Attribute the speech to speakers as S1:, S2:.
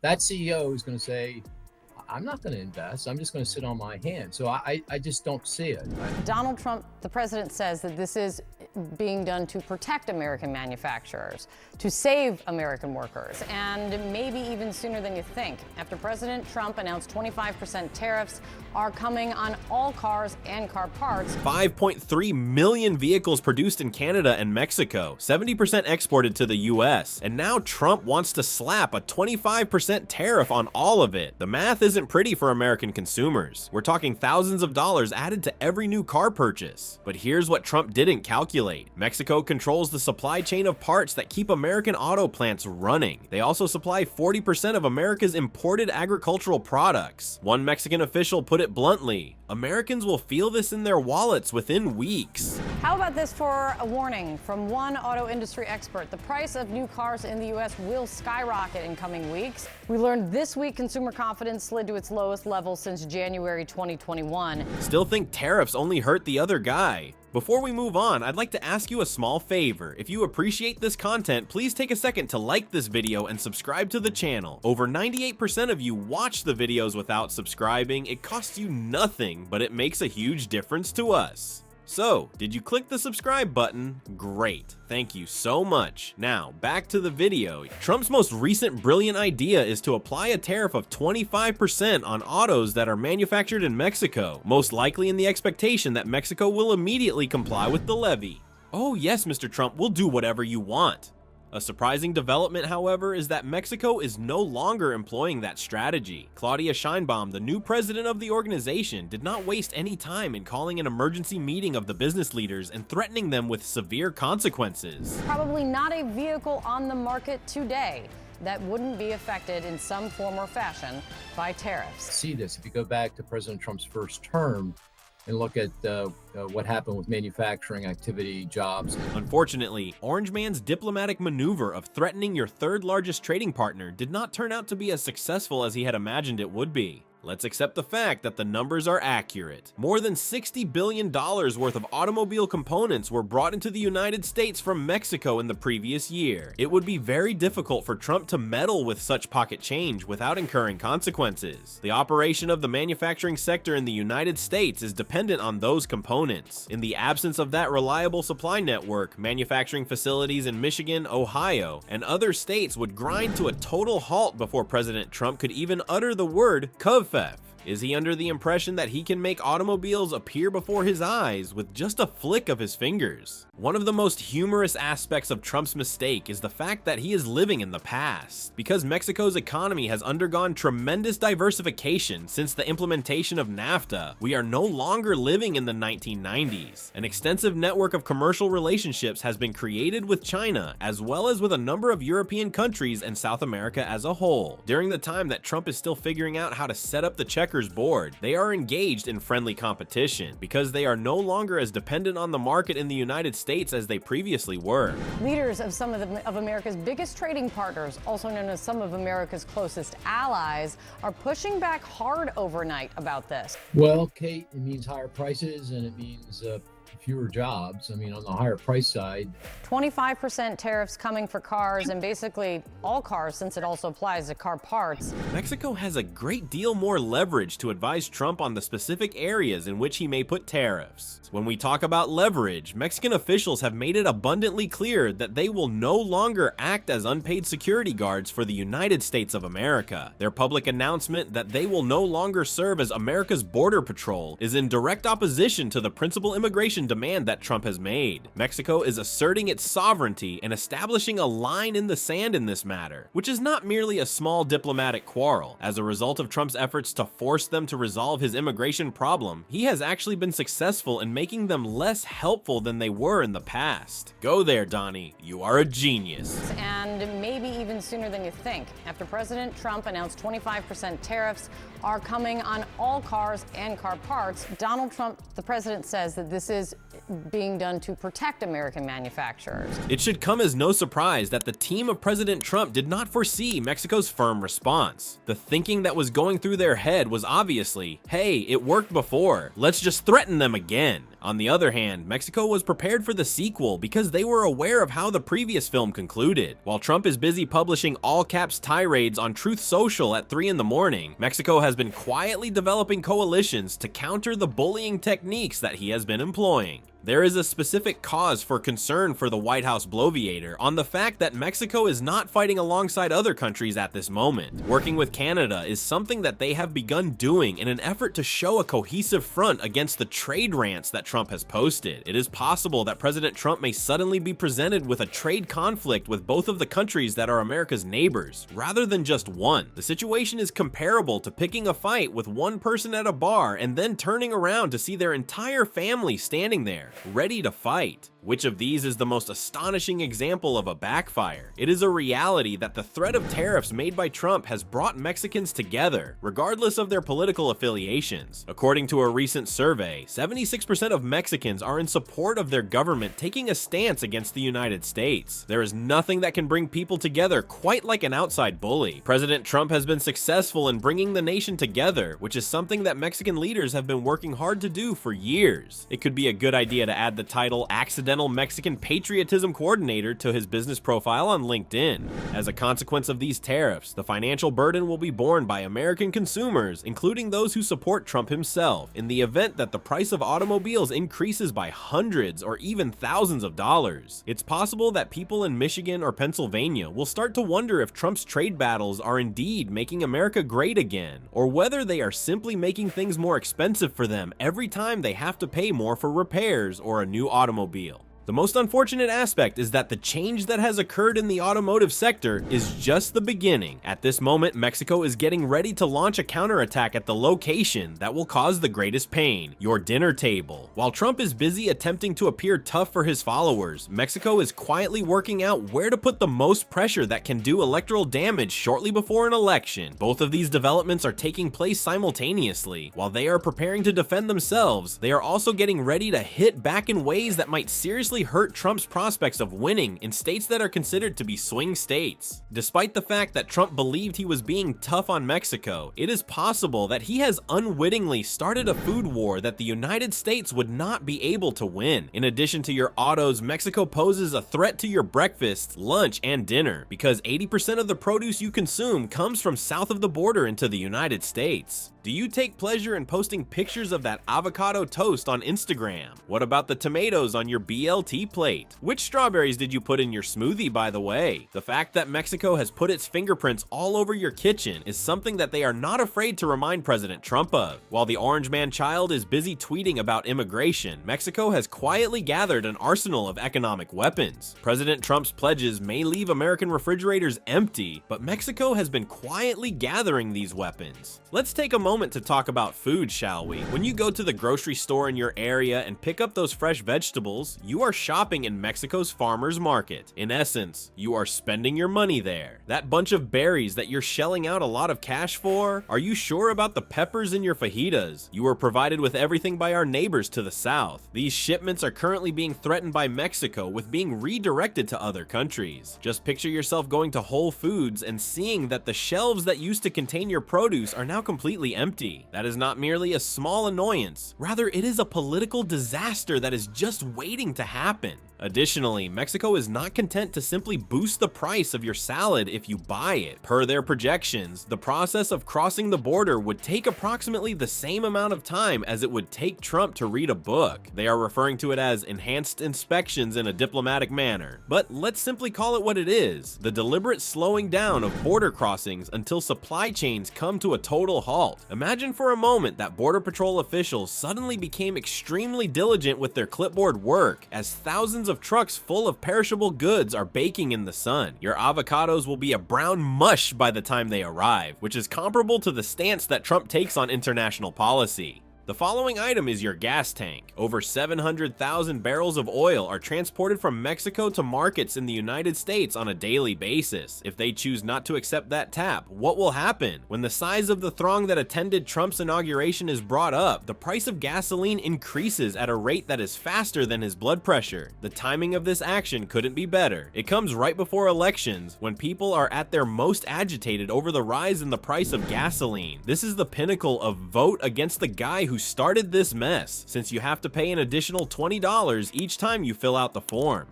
S1: that CEO is going to say, I'm not going to invest. I'm just going to sit on my hands. So I just don't see it.
S2: Donald Trump, the president, says that this is being done to protect American manufacturers, to save American workers, and maybe even sooner than you think. After President Trump announced 25% tariffs are coming on all cars and car parts.
S3: 5.3 million vehicles produced in Canada and Mexico, 70% exported to the U.S. And now Trump wants to slap a 25% tariff on all of it. The math isn't pretty for American consumers. We're talking thousands of dollars added to every new car purchase. But here's what Trump didn't calculate. Mexico controls the supply chain of parts that keep American auto plants running. They also supply 40% of America's imported agricultural products. One Mexican official put it bluntly, Americans will feel this in their wallets within weeks.
S2: How about this for a warning from one auto industry expert? The price of new cars in the U.S. will skyrocket in coming weeks. We learned this week consumer confidence slid to its lowest level since January 2021.
S3: Still think tariffs only hurt the other guy? Before we move on, I'd like to ask you a small favor. If you appreciate this content, please take a second to like this video and subscribe to the channel. Over 98% of you watch the videos without subscribing. It costs you nothing, but it makes a huge difference to us. So, did you click the subscribe button? Great. Thank you so much. Now, back to the video. Trump's most recent brilliant idea is to apply a tariff of 25% on autos that are manufactured in Mexico, most likely in the expectation that Mexico will immediately comply with the levy. Oh yes, Mr. Trump, we'll do whatever you want. A surprising development, however, is that Mexico is no longer employing that strategy. Claudia Sheinbaum, the new president of the organization, did not waste any time in calling an emergency meeting of the business leaders and threatening them with severe consequences.
S2: Probably not a vehicle on the market today that wouldn't be affected in some form or fashion by tariffs.
S1: See this, if you go back to President Trump's first term, and look at what happened with manufacturing activity, jobs.
S3: Unfortunately, Orange Man's diplomatic maneuver of threatening your third largest trading partner did not turn out to be as successful as he had imagined it would be. Let's accept the fact that the numbers are accurate. More than $60 billion worth of automobile components were brought into the United States from Mexico in the previous year. It would be very difficult for Trump to meddle with such pocket change without incurring consequences. The operation of the manufacturing sector in the United States is dependent on those components. In the absence of that reliable supply network, manufacturing facilities in Michigan, Ohio, and other states would grind to a total halt before President Trump could even utter the word "Kov." Is he under the impression that he can make automobiles appear before his eyes with just a flick of his fingers? One of the most humorous aspects of Trump's mistake is the fact that he is living in the past. Because Mexico's economy has undergone tremendous diversification since the implementation of NAFTA, we are no longer living in the 1990s. An extensive network of commercial relationships has been created with China, as well as with a number of European countries and South America as a whole. During the time that Trump is still figuring out how to set up the checkers board, they are engaged in friendly competition because they are no longer as dependent on the market in the United States as they previously were.
S2: Leaders of some of America's biggest trading partners, also known as some of America's closest allies, are pushing back hard overnight about this.
S1: Well, Kate, it means higher prices and it means fewer jobs. I mean, on the higher price side.
S2: 25% tariffs coming for cars and basically all cars, since it also applies to car parts.
S3: Mexico has a great deal more leverage to advise Trump on the specific areas in which he may put tariffs. When we talk about leverage, Mexican officials have made it abundantly clear that they will no longer act as unpaid security guards for the United States of America. Their public announcement that they will no longer serve as America's border patrol is in direct opposition to the principal immigration demand that Trump has made. Mexico is asserting its sovereignty and establishing a line in the sand in this matter, which is not merely a small diplomatic quarrel. As a result of Trump's efforts to force them to resolve his immigration problem, he has actually been successful in making them less helpful than they were in the past. Go there, Donnie. You are a genius.
S2: And maybe even sooner than you think. After President Trump announced 25% tariffs are coming on all cars and car parts, Donald Trump, the president, says that this is being done to protect American manufacturers.
S3: It should come as no surprise that the team of President Trump did not foresee Mexico's firm response. The thinking that was going through their head was obviously, hey, it worked before. Let's just threaten them again. On the other hand, Mexico was prepared for the sequel because they were aware of how the previous film concluded. While Trump is busy publishing all-caps tirades on Truth Social at 3 in the morning, Mexico has been quietly developing coalitions to counter the bullying techniques that he has been employing. There is a specific cause for concern for the White House bloviator on the fact that Mexico is not fighting alongside other countries at this moment. Working with Canada is something that they have begun doing in an effort to show a cohesive front against the trade rants that Trump has posted. It is possible that President Trump may suddenly be presented with a trade conflict with both of the countries that are America's neighbors, rather than just one. The situation is comparable to picking a fight with one person at a bar and then turning around to see their entire family standing there, ready to fight. Which of these is the most astonishing example of a backfire? It is a reality that the threat of tariffs made by Trump has brought Mexicans together, regardless of their political affiliations. According to a recent survey, 76% of Mexicans are in support of their government taking a stance against the United States. There is nothing that can bring people together quite like an outside bully. President Trump has been successful in bringing the nation together, which is something that Mexican leaders have been working hard to do for years. It could be a good idea to add the title Accidental Mexican Patriotism Coordinator to his business profile on LinkedIn. As a consequence of these tariffs, the financial burden will be borne by American consumers, including those who support Trump himself, in the event that the price of automobiles increases by hundreds or even thousands of dollars. It's possible that people in Michigan or Pennsylvania will start to wonder if Trump's trade battles are indeed making America great again, or whether they are simply making things more expensive for them every time they have to pay more for repairs or a new automobile. The most unfortunate aspect is that the change that has occurred in the automotive sector is just the beginning. At this moment, Mexico is getting ready to launch a counterattack at the location that will cause the greatest pain, your dinner table. While Trump is busy attempting to appear tough for his followers, Mexico is quietly working out where to put the most pressure that can do electoral damage shortly before an election. Both of these developments are taking place simultaneously. While they are preparing to defend themselves, they are also getting ready to hit back in ways that might seriously hurt Trump's prospects of winning in states that are considered to be swing states. Despite the fact that Trump believed he was being tough on Mexico, it is possible that he has unwittingly started a food war that the United States would not be able to win. In addition to your autos, Mexico poses a threat to your breakfast, lunch, and dinner, because 80% of the produce you consume comes from south of the border into the United States. Do you take pleasure in posting pictures of that avocado toast on Instagram? What about the tomatoes on your BLT plate? Which strawberries did you put in your smoothie, by the way? The fact that Mexico has put its fingerprints all over your kitchen is something that they are not afraid to remind President Trump of. While the Orange Man child is busy tweeting about immigration, Mexico has quietly gathered an arsenal of economic weapons. President Trump's pledges may leave American refrigerators empty, but Mexico has been quietly gathering these weapons. Let's take a moment to talk about food, shall we? When you go to the grocery store in your area and pick up those fresh vegetables, you are shopping in Mexico's farmers market. In essence, you are spending your money there. That bunch of berries that you're shelling out a lot of cash for? Are you sure about the peppers in your fajitas? You were provided with everything by our neighbors to the south. These shipments are currently being threatened by Mexico with being redirected to other countries. Just picture yourself going to Whole Foods and seeing that the shelves that used to contain your produce are now completely empty. That is not merely a small annoyance, rather it is a political disaster that is just waiting to happen. Additionally, Mexico is not content to simply boost the price of your salad if you buy it. Per their projections, the process of crossing the border would take approximately the same amount of time as it would take Trump to read a book. They are referring to it as enhanced inspections in a diplomatic manner. But let's simply call it what it is: the deliberate slowing down of border crossings until supply chains come to a total halt. Imagine for a moment that Border Patrol officials suddenly became extremely diligent with their clipboard work, as thousands of trucks full of perishable goods are baking in the sun. Your avocados will be a brown mush by the time they arrive, which is comparable to the stance that Trump takes on international policy. The following item is your gas tank. Over 700,000 barrels of oil are transported from Mexico to markets in the United States on a daily basis. If they choose not to accept that tap, what will happen? When the size of the throng that attended Trump's inauguration is brought up, the price of gasoline increases at a rate that is faster than his blood pressure. The timing of this action couldn't be better. It comes right before elections, when people are at their most agitated over the rise in the price of gasoline. This is the pinnacle of vote against the guy who who started this mess, since you have to pay an additional $20 each time you fill out the form.